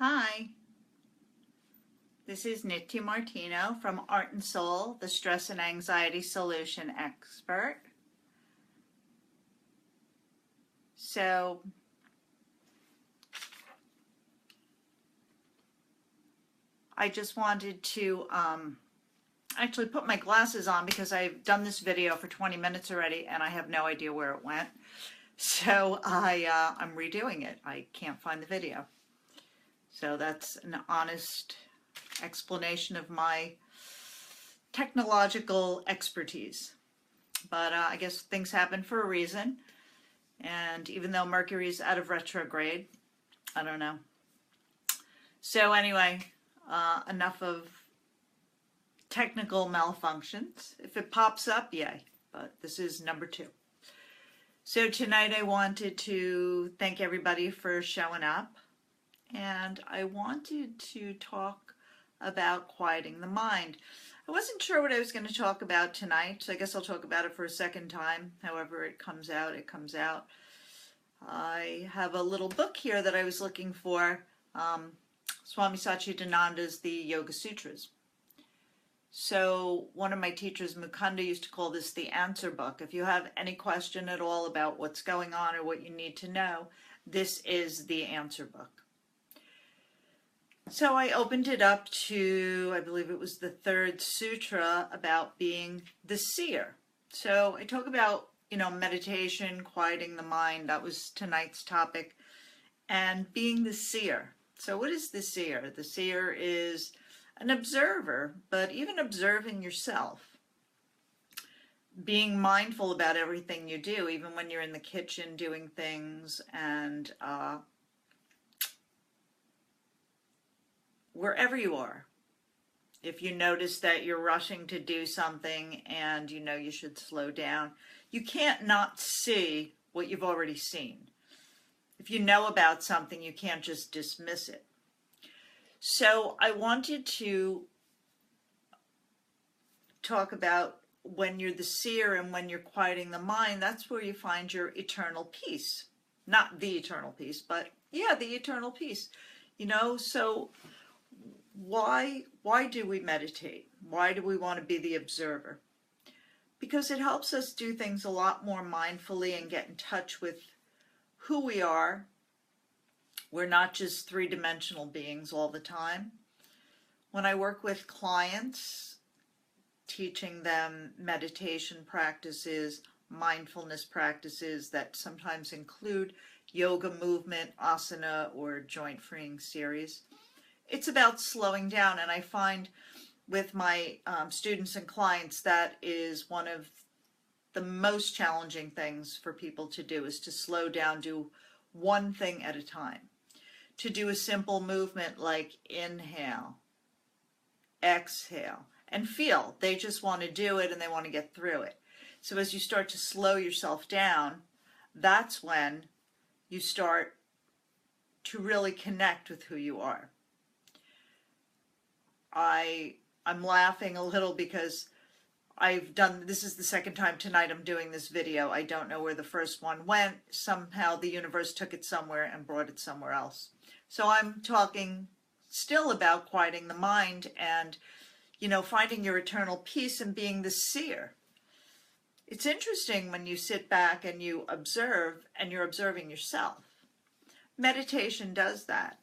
Hi, this is Nitya Martino from Art and Soul, the Stress and Anxiety Solution Expert. So, I just wanted to actually put my glasses on because I've done this video for 20 minutes already and I have no idea where it went. So I'm redoing it. I can't find the video. So that's an honest explanation of my technological expertise. But I guess things happen for a reason. And even though Mercury's out of retrograde, I don't know. So anyway, enough of technical malfunctions. If it pops up, yay. But this is number 2. So tonight I wanted to thank everybody for showing up. And I wanted to talk about quieting the mind. I wasn't sure what I was going to talk about tonight, so I guess I'll talk about it for a second time. However it comes out, it comes out. I have a little book here that I was looking for, Swami Satchidananda's The Yoga Sutras. So one of my teachers, Mukunda, used to call this the answer book. If you have any question at all about what's going on or what you need to know, this is the answer book. So I opened it up to, I believe it was the 3rd sutra about being the seer. So I talk about, meditation, quieting the mind. That was tonight's topic. And being the seer. So what is the seer? The seer is an observer, but even observing yourself. Being mindful about everything you do, even when you're in the kitchen doing things and wherever you are. If you notice that you're rushing to do something and you know you should slow down, you can't not see what you've already seen. If you know about something, you can't just dismiss it. So I wanted to talk about when you're the seer and when you're quieting the mind, that's where you find your eternal peace. Not the eternal peace, but yeah, the eternal peace. So why do we meditate? Why do we want to be the observer? Because it helps us do things a lot more mindfully and get in touch with who we are. We're not just 3-dimensional beings all the time. When I work with clients, teaching them meditation practices, mindfulness practices that sometimes include yoga movement, asana, or joint freeing series, it's about slowing down. And I find with my students and clients that is one of the most challenging things for people to do, is to slow down, do one thing at a time. To do a simple movement like inhale, exhale, and feel. They just want to do it and they want to get through it. So as you start to slow yourself down, that's when you start to really connect with who you are. I'm laughing a little because this is the second time tonight I'm doing this video. I don't know where the first one went. Somehow the universe took it somewhere and brought it somewhere else. So I'm talking still about quieting the mind and, finding your eternal peace and being the seer. It's interesting when you sit back and you observe and you're observing yourself. Meditation does that.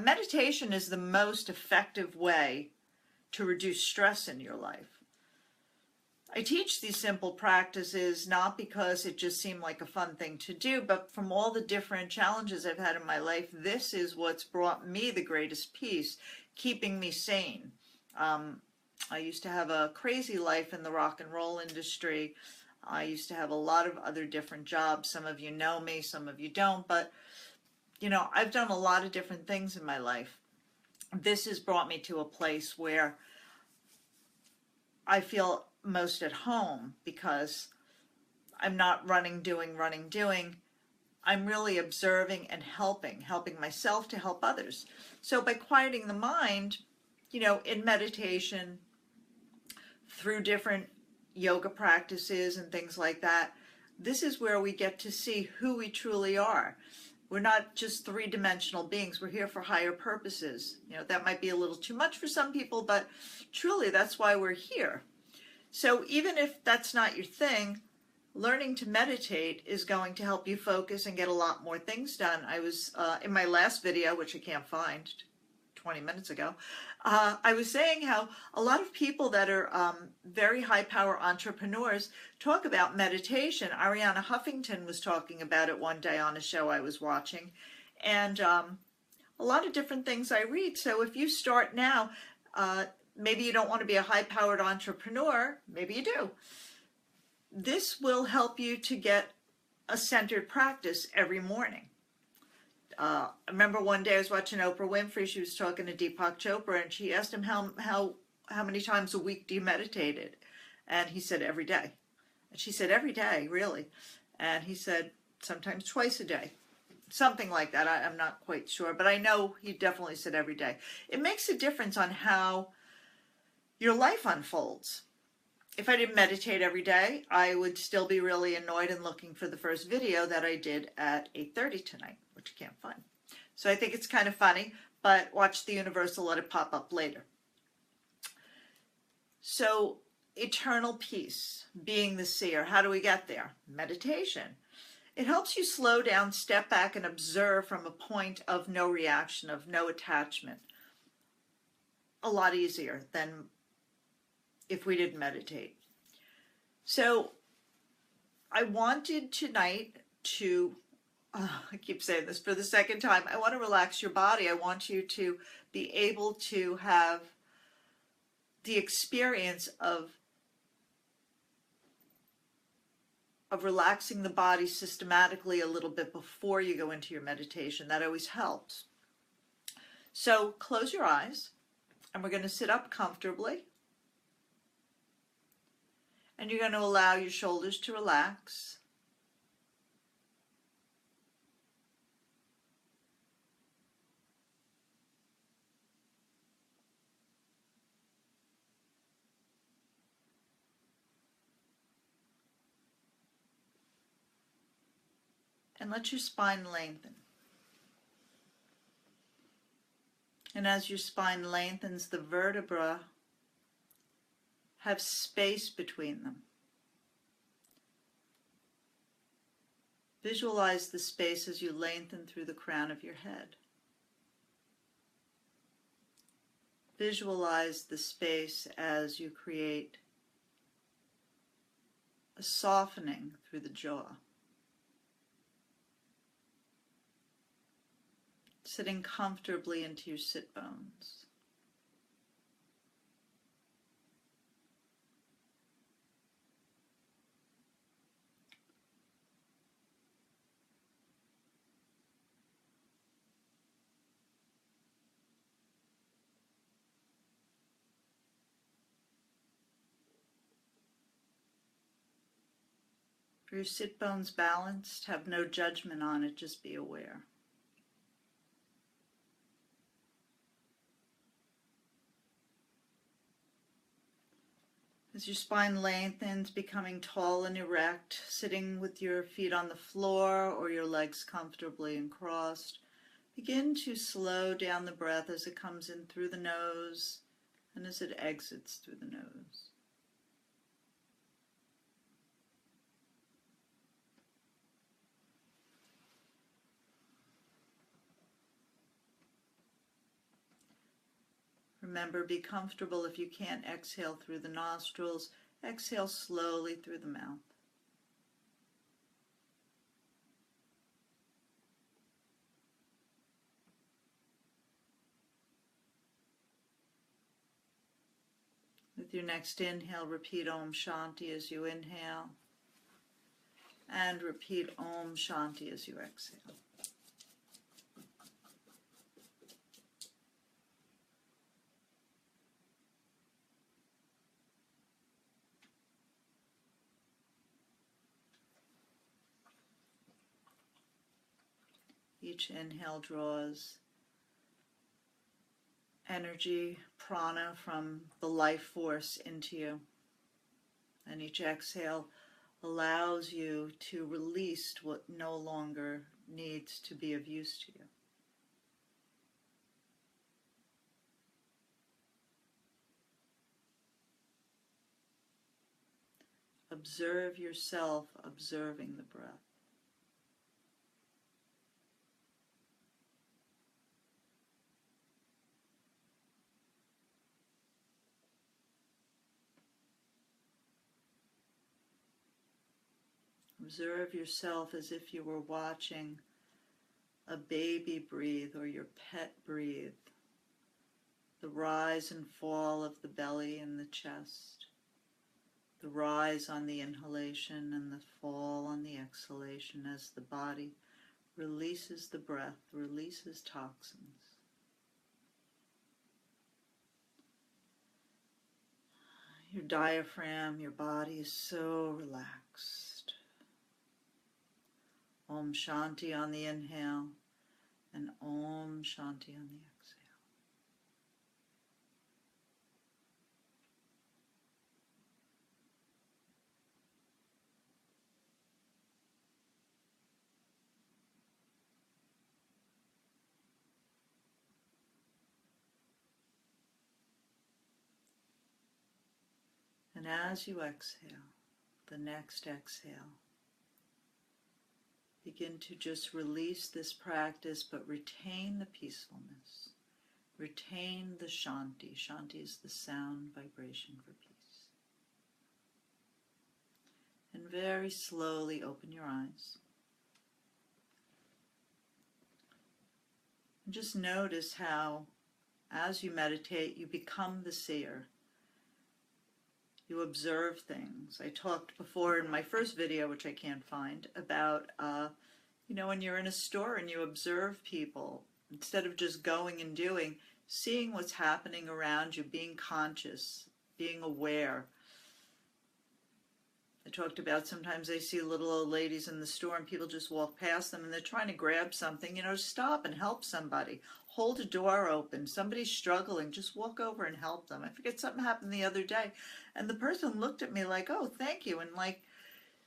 Meditation is the most effective way to reduce stress in your life. I teach these simple practices not because it just seemed like a fun thing to do, but from all the different challenges I've had in my life, this is what's brought me the greatest peace, keeping me sane. I used to have a crazy life in the rock and roll industry. I used to have a lot of other different jobs. Some of you know me, some of you don't, but I've done a lot of different things in my life. This has brought me to a place where I feel most at home because I'm not running, doing. I'm really observing and helping myself to help others. So by quieting the mind, in meditation, through different yoga practices and things like that, this is where we get to see who we truly are. We're not just three-dimensional beings. We're here for higher purposes. You know, that might be a little too much for some people, but truly that's why we're here. So even if that's not your thing, learning to meditate is going to help you focus and get a lot more things done. I was, in my last video, which I can't find, 20 minutes ago, I was saying how a lot of people that are very high power entrepreneurs talk about meditation. Ariana Huffington was talking about it one day on a show I was watching, and a lot of different things I read. So if you start now, maybe you don't want to be a high powered entrepreneur, maybe you do. This will help you to get a centered practice every morning. I remember one day I was watching Oprah Winfrey. She was talking to Deepak Chopra, and she asked him how many times a week do you meditate? And he said every day. And she said every day, really? And he said sometimes twice a day, something like that. I'm not quite sure, but I know he definitely said every day. It makes a difference on how your life unfolds. If I didn't meditate every day, I would still be really annoyed and looking for the first video that I did at 8:30 tonight, which you can't find. So I think it's kind of funny, but watch the universe will let it pop up later. So eternal peace, being the seer, how do we get there? Meditation. It helps you slow down, step back, and observe from a point of no reaction, of no attachment. A lot easier than if we didn't meditate. So I wanted tonight to, I keep saying this for the second time, I want to relax your body. I want you to be able to have the experience of relaxing the body systematically a little bit before you go into your meditation. That always helps. So close your eyes, and we're going to sit up comfortably. And you're going to allow your shoulders to relax. And let your spine lengthen. And as your spine lengthens, the vertebra have space between them. Visualize the space as you lengthen through the crown of your head. Visualize the space as you create a softening through the jaw. Sitting comfortably into your sit bones. For your sit bones balanced, have no judgment on it, just be aware. As your spine lengthens, becoming tall and erect, sitting with your feet on the floor or your legs comfortably and crossed, begin to slow down the breath as it comes in through the nose and as it exits through the nose. Remember, be comfortable. If you can't exhale through the nostrils, exhale slowly through the mouth. With your next inhale, repeat Om Shanti as you inhale, and repeat Om Shanti as you exhale. Each inhale draws energy, prana from the life force into you. And each exhale allows you to release what no longer needs to be of use to you. Observe yourself observing the breath. Observe yourself as if you were watching a baby breathe or your pet breathe. The rise and fall of the belly and the chest. The rise on the inhalation and the fall on the exhalation as the body releases the breath, releases toxins. Your diaphragm, your body is so relaxed. Om Shanti on the inhale and Om Shanti on the exhale. And as you exhale, the next exhale, begin to just release this practice, but retain the peacefulness. Retain the Shanti. Shanti is the sound vibration for peace. And very slowly open your eyes. And just notice how, as you meditate, you become the seer. You observe things. I talked before in my first video, which I can't find, about, when you're in a store and you observe people, instead of just going and doing, seeing what's happening around you, being conscious, being aware. I talked about sometimes I see little old ladies in the store and people just walk past them and they're trying to grab something. Stop and help somebody. Hold a door open. Somebody's struggling. Just walk over and help them. I forget, something happened the other day and the person looked at me like, oh, thank you. And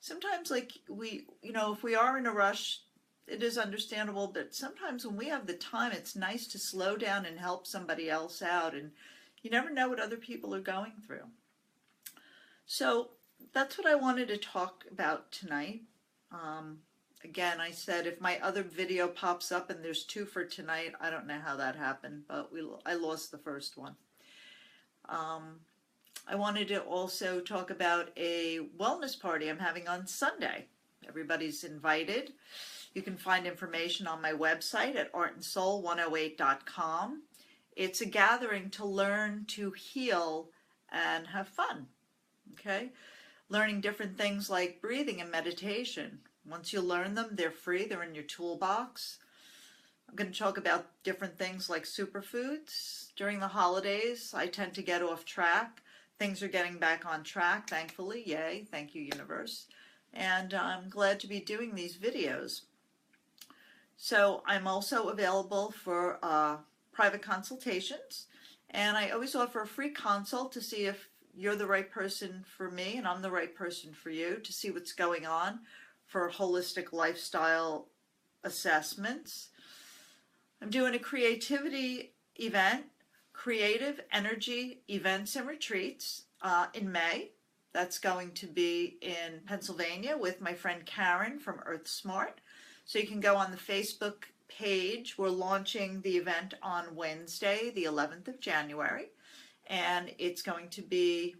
sometimes we, if we are in a rush, it is understandable, but sometimes when we have the time, it's nice to slow down and help somebody else out. And you never know what other people are going through. So that's what I wanted to talk about tonight. Again, I said if my other video pops up and there's two for tonight, I don't know how that happened, but I lost the first one. I wanted to also talk about a wellness party I'm having on Sunday. Everybody's invited. You can find information on my website at artandsoul108.com. It's a gathering to learn to heal and have fun. Okay? Learning different things like breathing and meditation. Once you learn them, they're free. They're in your toolbox. I'm going to talk about different things like superfoods. During the holidays, I tend to get off track. Things are getting back on track, thankfully. Yay. Thank you, universe. And I'm glad to be doing these videos. So I'm also available for private consultations. And I always offer a free consult to see if you're the right person for me and I'm the right person for you, to see what's going on for holistic lifestyle assessments. I'm doing a creativity event, creative energy events and retreats in May. That's going to be in Pennsylvania with my friend Karen from Earth Smart. So you can go on the Facebook page. We're launching the event on Wednesday, the 11th of January. And it's going to be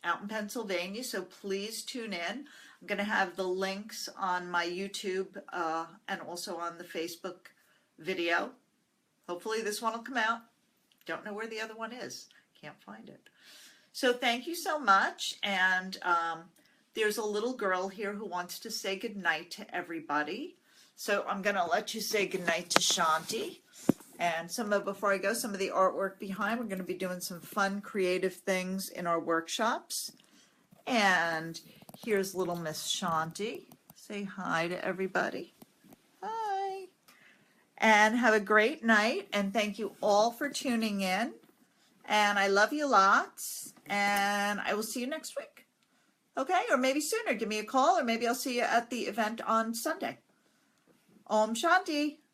out in Pennsylvania, so please tune in. I'm going to have the links on my YouTube and also on the Facebook video. Hopefully this one will come out. Don't know where the other one is. Can't find it. So thank you so much. And there's a little girl here who wants to say goodnight to everybody. So I'm going to let you say goodnight to Shanti. And before I go, some of the artwork behind, we're going to be doing some fun, creative things in our workshops. And here's little Miss Shanti. Say hi to everybody. Hi. And have a great night. And thank you all for tuning in. And I love you lots. And I will see you next week. Okay? Or maybe sooner. Give me a call, or maybe I'll see you at the event on Sunday. Om Shanti.